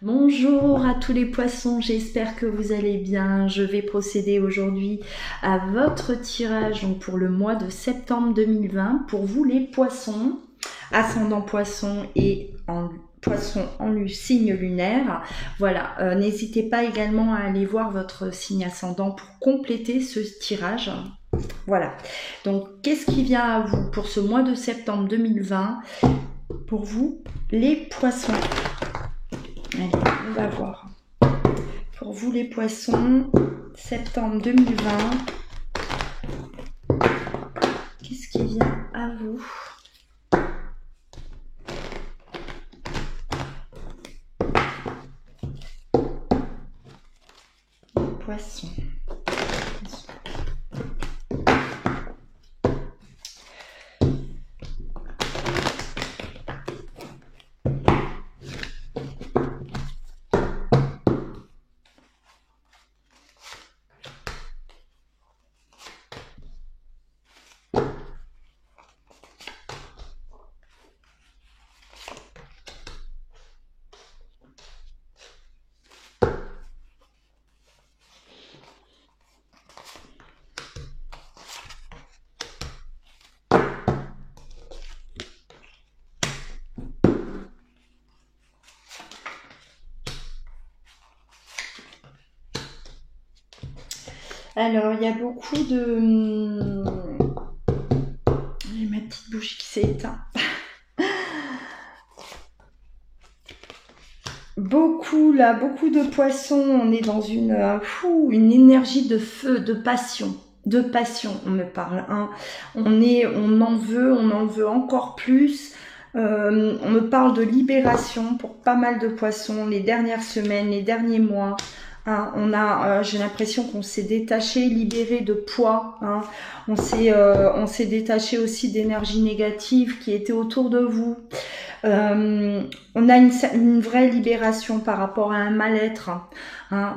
Bonjour à tous les poissons, j'espère que vous allez bien. Je vais procéder aujourd'hui à votre tirage donc pour le mois de septembre 2020. Pour vous les poissons, ascendant poisson et en poisson en signe lunaire. Voilà, n'hésitez pas également à aller voir votre signe ascendant pour compléter ce tirage. Voilà, donc qu'est-ce qui vient à vous pour ce mois de septembre 2020? Pour vous, les poissons. Allez, on va voir. Pour vous les poissons, septembre 2020, qu'est-ce qui vient à vous? Les poissons. Alors, il y a beaucoup de... J'ai ma petite bouche qui s'est éteinte. Beaucoup de poissons. On est dans une énergie de feu, de passion. De passion, on me parle. Hein. On en veut encore plus. On me parle de libération pour pas mal de poissons. Les dernières semaines, les derniers mois. Hein, j'ai l'impression qu'on s'est détaché, libéré de poids. Hein. On s'est détaché aussi d'énergie négative qui était autour de vous. On a une vraie libération par rapport à un mal-être. Hein.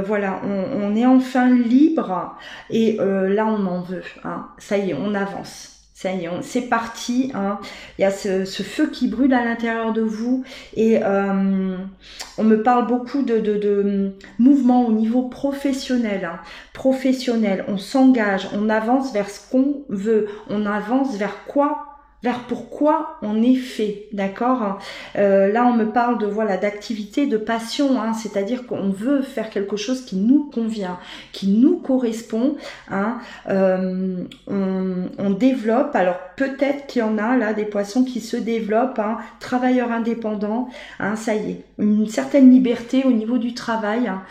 Voilà, on est enfin libre et là on en veut. Hein. Ça y est, on avance. Ça y est, c'est parti. Hein. Il y a ce feu qui brûle à l'intérieur de vous et on me parle beaucoup de mouvement au niveau professionnel. Hein. Professionnel, on s'engage, on avance vers ce qu'on veut, on avance vers quoi? Vers pourquoi on est fait, d'accord. Là, on me parle de d'activité, de passion, hein, c'est-à-dire qu'on veut faire quelque chose qui nous convient, qui nous correspond. Hein, on développe. Alors peut-être qu'il y en a là des poissons qui se développent, hein, travailleurs indépendants. Hein, ça y est, une certaine liberté au niveau du travail. Hein,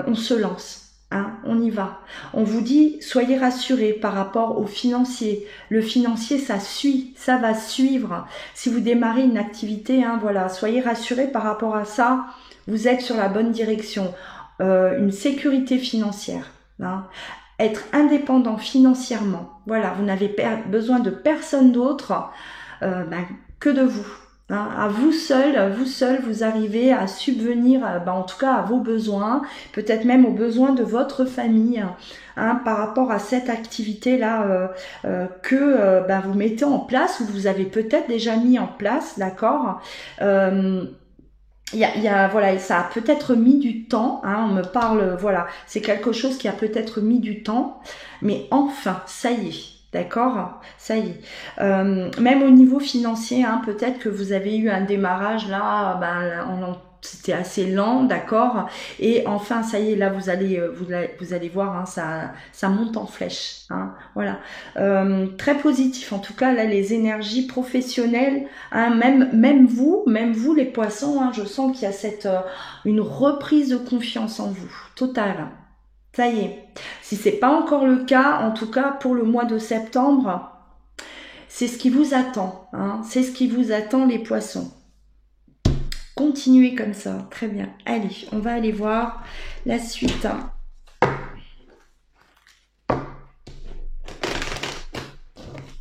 on se lance. Hein, on y va. On vous dit, soyez rassurés par rapport au financier. Le financier, ça suit, ça va suivre. Si vous démarrez une activité, hein, voilà, soyez rassurés par rapport à ça. Vous êtes sur la bonne direction. Une sécurité financière. Hein, être indépendant financièrement. Voilà, vous n'avez besoin de personne d'autre que de vous. Hein, à vous seul, vous arrivez à subvenir, en tout cas à vos besoins, peut-être même aux besoins de votre famille, hein, par rapport à cette activité-là que vous mettez en place ou vous avez peut-être déjà mis en place, d'accord. Voilà, ça a peut-être mis du temps, hein, on me parle, voilà, c'est quelque chose qui a peut-être mis du temps, mais enfin, ça y est. D'accord, ça y est. Même au niveau financier, hein, peut-être que vous avez eu un démarrage là, c'était assez lent, d'accord. Et enfin, ça y est, là vous allez voir, hein, ça monte en flèche. Hein, voilà, très positif. En tout cas, là, les énergies professionnelles, hein, même vous les poissons, hein, je sens qu'il y a une reprise de confiance en vous, totale. Ça y est. Si c'est pas encore le cas, en tout cas pour le mois de septembre, c'est ce qui vous attend. Hein, c'est ce qui vous attend les poissons. Continuez comme ça. Très bien. Allez, on va aller voir la suite.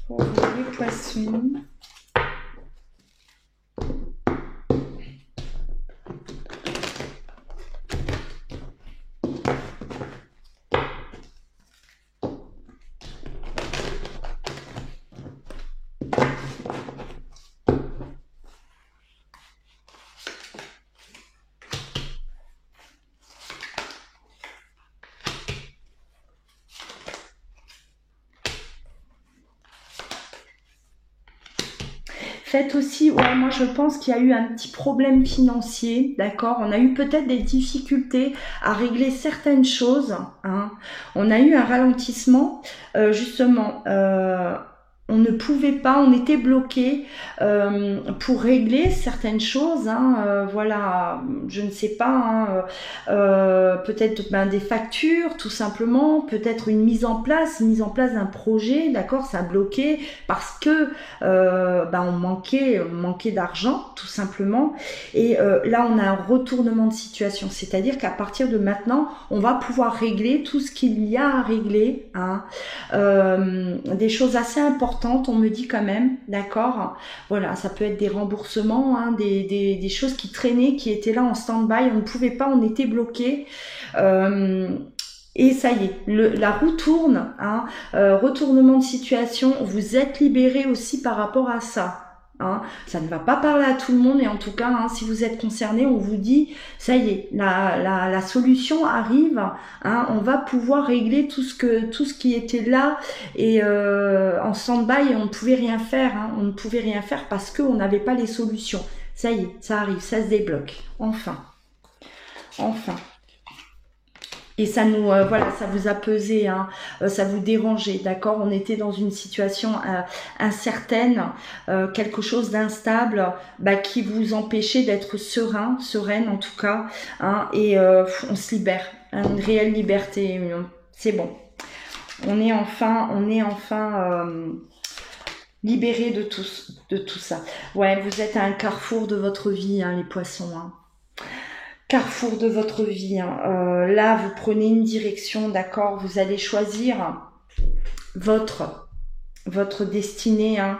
Pour les poissons. faites aussi, ouais, moi je pense qu'il y a eu un petit problème financier, d'accord? On a eu peut-être des difficultés à régler certaines choses, hein. On a eu un ralentissement, justement, on ne pouvait pas, on était bloqué pour régler certaines choses, hein, voilà, je ne sais pas, hein, peut-être des factures, tout simplement, peut-être une mise en place d'un projet, d'accord, ça a bloqué parce que on manquait d'argent, tout simplement, et là on a un retournement de situation, c'est-à-dire qu'à partir de maintenant, on va pouvoir régler tout ce qu'il y a à régler, hein, des choses assez importantes, on me dit quand même, d'accord, voilà, ça peut être des remboursements, hein, des choses qui traînaient, qui étaient là en stand-by, on ne pouvait pas, on était bloqué, et ça y est, la roue tourne, hein, retournement de situation, vous êtes libéré aussi par rapport à ça. Hein, ça ne va pas parler à tout le monde, et en tout cas, hein, si vous êtes concerné, on vous dit, ça y est, la solution arrive, hein, on va pouvoir régler tout ce qui était là et en stand-by, on ne pouvait rien faire, hein, on ne pouvait rien faire parce qu'on n'avait pas les solutions. Ça y est, ça arrive, ça se débloque, enfin. Et ça nous, voilà, ça vous a pesé, hein, ça vous dérangeait, d'accord? On était dans une situation incertaine, quelque chose d'instable, qui vous empêchait d'être sereine en tout cas, hein, et on se libère, hein, une réelle liberté, c'est bon. On est enfin libéré de tout ça. Ouais, vous êtes à un carrefour de votre vie, hein, les poissons, hein. Carrefour de votre vie, hein. Là vous prenez une direction, d'accord, vous allez choisir votre destinée, hein.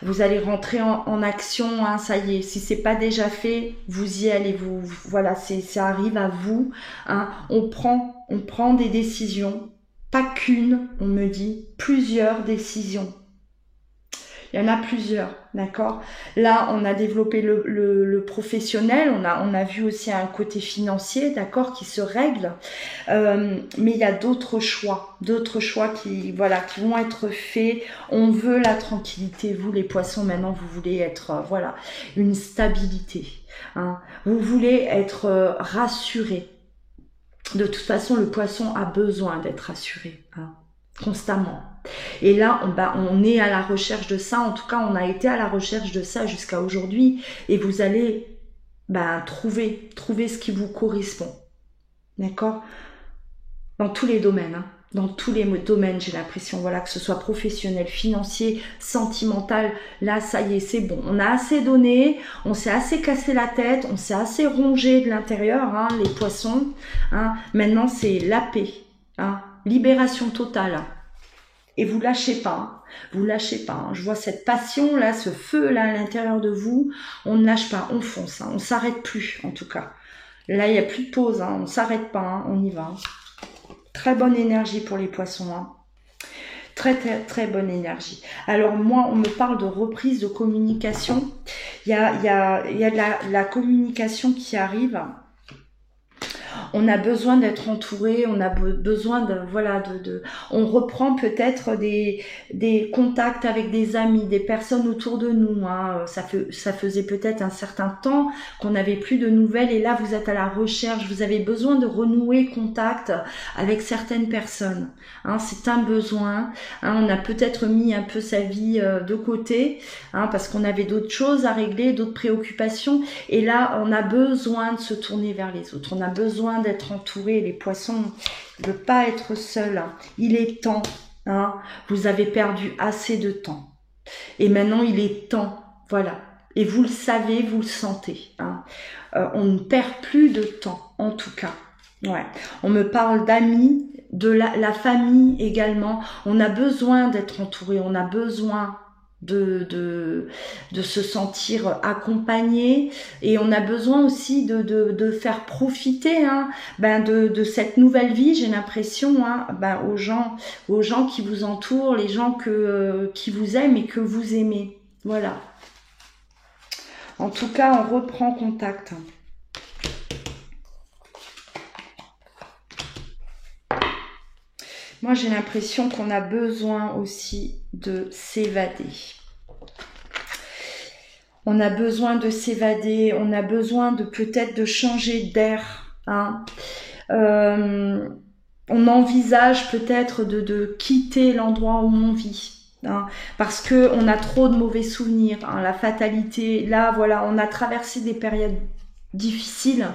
Vous allez rentrer en action, hein, ça y est, si c'est pas déjà fait, vous y allez, voilà, ça arrive à vous, hein. On prend des décisions, pas qu'une, on me dit, plusieurs décisions. Il y en a plusieurs, d'accord. Là, on a développé le professionnel, on a vu aussi un côté financier, d'accord, qui se règle. Mais il y a d'autres choix qui vont être faits. On veut la tranquillité, vous les poissons, maintenant vous voulez être, une stabilité, hein. Vous voulez être rassuré. De toute façon, le poisson a besoin d'être rassuré, hein, constamment. Et là, on est à la recherche de ça. En tout cas, on a été à la recherche de ça jusqu'à aujourd'hui. Et vous allez trouver ce qui vous correspond. D'accord? Dans tous les domaines. Hein. Dans tous les domaines, j'ai l'impression, voilà, que ce soit professionnel, financier, sentimental. Là, ça y est, c'est bon. On a assez donné, on s'est assez cassé la tête, on s'est assez rongé de l'intérieur, hein, les poissons. Hein. Maintenant, c'est la paix. Hein. Libération totale. Et vous lâchez pas, hein. Je vois cette passion là, ce feu là à l'intérieur de vous. On ne lâche pas, on fonce, hein. On s'arrête plus en tout cas. Là il n'y a plus de pause, hein. On s'arrête pas, hein. On y va. Très bonne énergie pour les poissons, hein. Très très très bonne énergie. Alors moi on me parle de reprise de communication. Il y a de la communication qui arrive. On a besoin d'être entouré, on a besoin on reprend peut-être des contacts avec des amis, des personnes autour de nous, hein. Ça faisait peut-être un certain temps qu'on n'avait plus de nouvelles et là vous êtes à la recherche, vous avez besoin de renouer contact avec certaines personnes, hein. C'est un besoin, hein. On a peut-être mis un peu sa vie de côté, hein, parce qu'on avait d'autres choses à régler, d'autres préoccupations et là on a besoin de se tourner vers les autres, on a besoin d'être entouré, les poissons ne veulent pas être seuls, hein. Il est temps, hein. Vous avez perdu assez de temps et maintenant il est temps, voilà, et vous le savez, vous le sentez, hein. On ne perd plus de temps en tout cas, ouais. On me parle d'amis, de la famille également, on a besoin d'être entouré, on a besoin de se sentir accompagné et on a besoin aussi de faire profiter, hein, de cette nouvelle vie, j'ai l'impression, hein, aux gens qui vous entourent, les gens qui vous aiment et que vous aimez, voilà. En tout cas, on reprend contact. Moi, j'ai l'impression qu'on a besoin aussi de s'évader. On a besoin de s'évader, on a besoin de peut-être de changer d'air. Hein. On envisage peut-être de quitter l'endroit où on vit. Hein, parce que on a trop de mauvais souvenirs, hein, la fatalité. Là, voilà, on a traversé des périodes difficiles,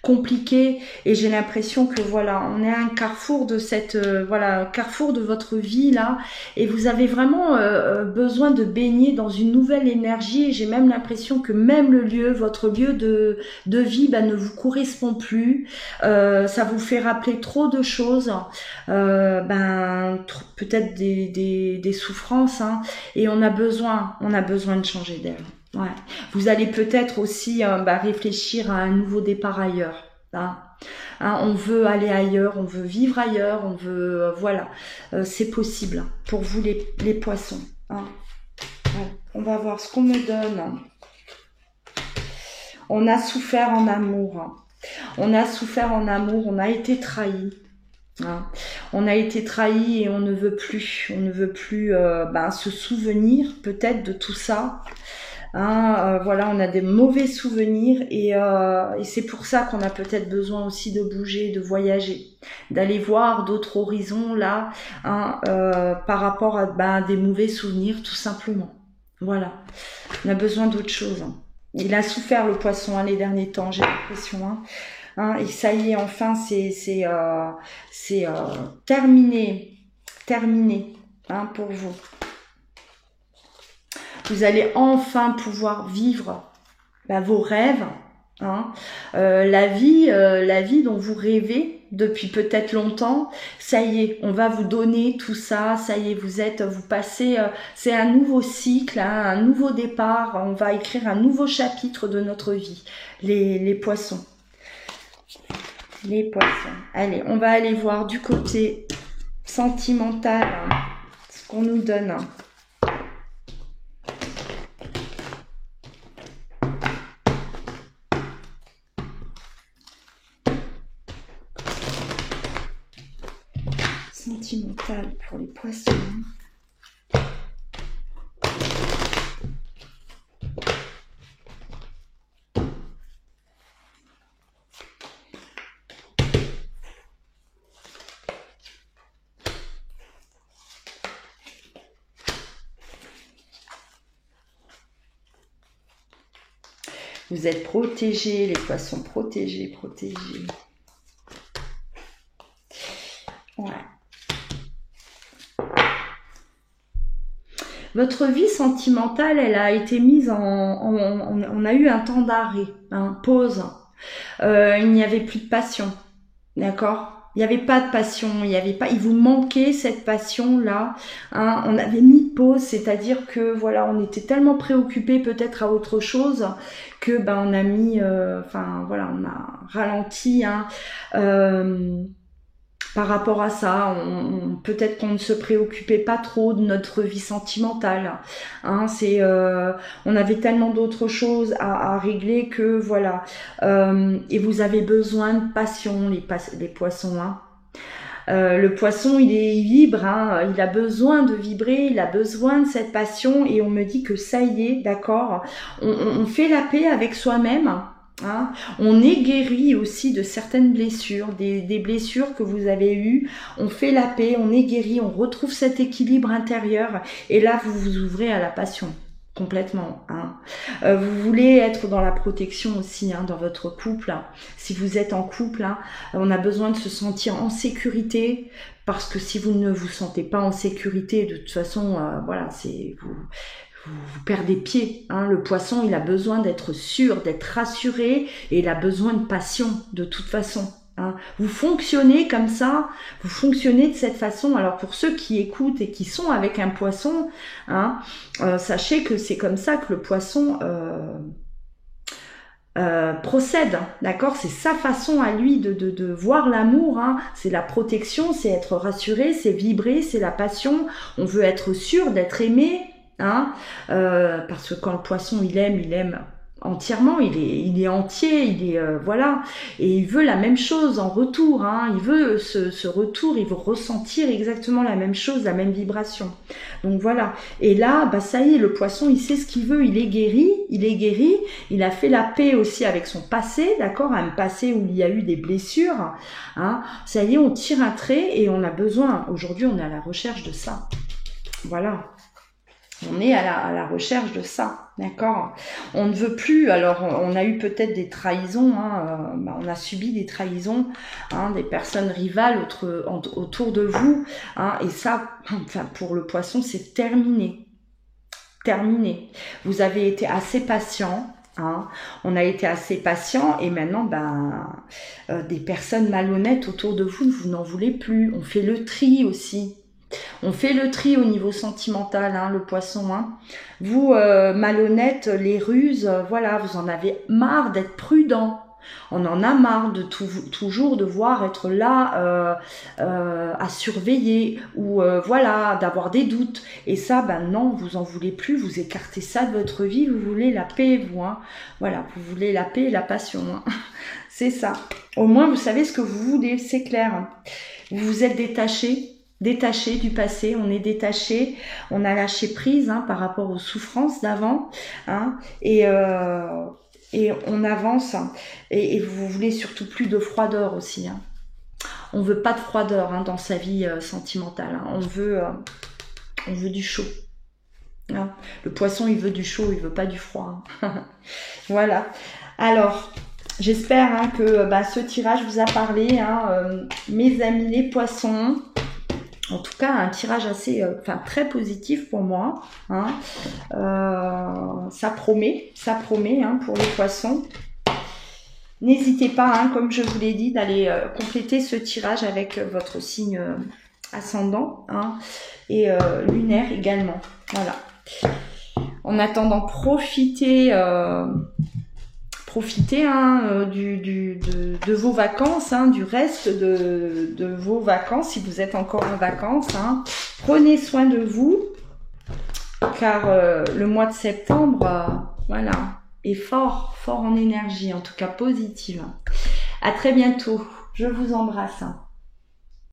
compliqué, et j'ai l'impression que voilà, on est à un carrefour de cette voilà, carrefour de votre vie là, et vous avez vraiment besoin de baigner dans une nouvelle énergie, et j'ai même l'impression que même le lieu, votre lieu de vie ne vous correspond plus, ça vous fait rappeler trop de choses, peut-être des souffrances, hein, et on a besoin de changer d'air. Ouais. Vous allez peut-être aussi réfléchir à un nouveau départ ailleurs. Hein. Hein, on veut aller ailleurs, on veut vivre ailleurs, on veut voilà, c'est possible pour vous les poissons. Hein. Ouais. On va voir ce qu'on me donne. On a souffert en amour. On a souffert en amour, on a été trahi. Hein. On a été trahi et on ne veut plus se souvenir peut-être de tout ça. Hein, voilà, on a des mauvais souvenirs, et c'est pour ça qu'on a peut-être besoin aussi de bouger, de voyager, d'aller voir d'autres horizons là, hein, par rapport à des mauvais souvenirs tout simplement. Voilà, on a besoin d'autre chose. Hein. Il a souffert le poisson les derniers temps, j'ai l'impression. Hein. Hein, et ça y est, enfin c'est terminé hein, pour vous. Vous allez enfin pouvoir vivre vos rêves, hein, la vie dont vous rêvez depuis peut-être longtemps. Ça y est, on va vous donner tout ça. Ça y est, vous passez. C'est un nouveau cycle, hein, un nouveau départ. On va écrire un nouveau chapitre de notre vie. Les poissons. Les poissons. Allez, on va aller voir du côté sentimental, hein, ce qu'on nous donne. Sentimental pour les poissons. Vous êtes protégés, les poissons, protégés. Ouais. Votre vie sentimentale, elle a été mise on a eu un temps d'arrêt, hein, pause. Il n'y avait plus de passion, d'accord ? Il n'y avait pas de passion, il vous manquait cette passion-là. Hein, on avait mis pause, c'est-à-dire que voilà, on était tellement préoccupés peut-être à autre chose que on a mis, on a ralenti. Hein, par rapport à ça, peut-être qu'on ne se préoccupait pas trop de notre vie sentimentale. Hein, on avait tellement d'autres choses à régler que voilà. Et vous avez besoin de passion, les poissons. Hein. Le poisson, il vibre, hein, il a besoin de vibrer, il a besoin de cette passion, et on me dit que ça y est, d'accord. On fait la paix avec soi-même. Hein, on est guéri aussi de certaines blessures, des blessures que vous avez eues. On fait la paix, on est guéri, on retrouve cet équilibre intérieur, et là vous vous ouvrez à la passion complètement. Hein. Vous voulez être dans la protection aussi, hein, dans votre couple. Hein. Si vous êtes en couple, hein, on a besoin de se sentir en sécurité, parce que si vous ne vous sentez pas en sécurité, de toute façon, voilà, vous perdez pied. Hein. Le poisson, il a besoin d'être sûr, d'être rassuré, et il a besoin de passion de toute façon. Hein. Vous fonctionnez comme ça, vous fonctionnez de cette façon. Alors pour ceux qui écoutent et qui sont avec un poisson, hein, sachez que c'est comme ça que le poisson procède, d'accord. C'est sa façon à lui de voir l'amour. Hein. C'est la protection, c'est être rassuré, c'est vibrer, c'est la passion. On veut être sûr d'être aimé. Hein, parce que quand le poisson il aime entièrement, il est entier, il est voilà, et il veut la même chose en retour, hein. Il veut ce retour, il veut ressentir exactement la même chose, la même vibration. Donc voilà. Et là, bah ça y est, le poisson, il sait ce qu'il veut, il est guéri, il a fait la paix aussi avec son passé, d'accord, un passé où il y a eu des blessures, hein. Ça y est, on tire un trait et on a besoin. Aujourd'hui, on est à la recherche de ça. Voilà. On est à la recherche de ça, d'accord. On ne veut plus, alors on a eu peut-être des trahisons, hein, on a subi des trahisons, hein, des personnes rivales autour de vous, hein, et ça, enfin pour le poisson, c'est terminé. Terminé. Vous avez été assez patient. Hein, on a été assez patient et maintenant, des personnes malhonnêtes autour de vous, vous n'en voulez plus. On fait le tri aussi. On fait le tri au niveau sentimental, hein, le poisson. Hein. Vous, malhonnêtes, les ruses, voilà, vous en avez marre d'être prudent. On en a marre de toujours devoir être là à surveiller ou voilà, d'avoir des doutes. Et ça, non, vous en voulez plus, vous écartez ça de votre vie, vous voulez la paix, vous. Hein. Voilà, vous voulez la paix et la passion. Hein. C'est ça. Au moins, vous savez ce que vous voulez, c'est clair. Vous vous êtes détaché du passé, on est détaché, on a lâché prise hein, par rapport aux souffrances d'avant, hein, et on avance, et vous voulez surtout plus de froideur aussi. Hein. On veut pas de froideur hein, dans sa vie sentimentale, hein. On veut du chaud. Hein. Le poisson, il veut du chaud, il veut pas du froid. Hein. Voilà. Alors, j'espère hein, que ce tirage vous a parlé, hein, mes amis les poissons. En tout cas, un tirage assez, très positif pour moi. Hein. Ça promet hein, pour les poissons. N'hésitez pas, hein, comme je vous l'ai dit, d'aller compléter ce tirage avec votre signe ascendant hein, et lunaire également. Voilà. En attendant, profitez hein, de vos vacances, hein, du reste de vos vacances, si vous êtes encore en vacances. Hein. Prenez soin de vous, car le mois de septembre, voilà, est fort en énergie, en tout cas positive. À très bientôt. Je vous embrasse.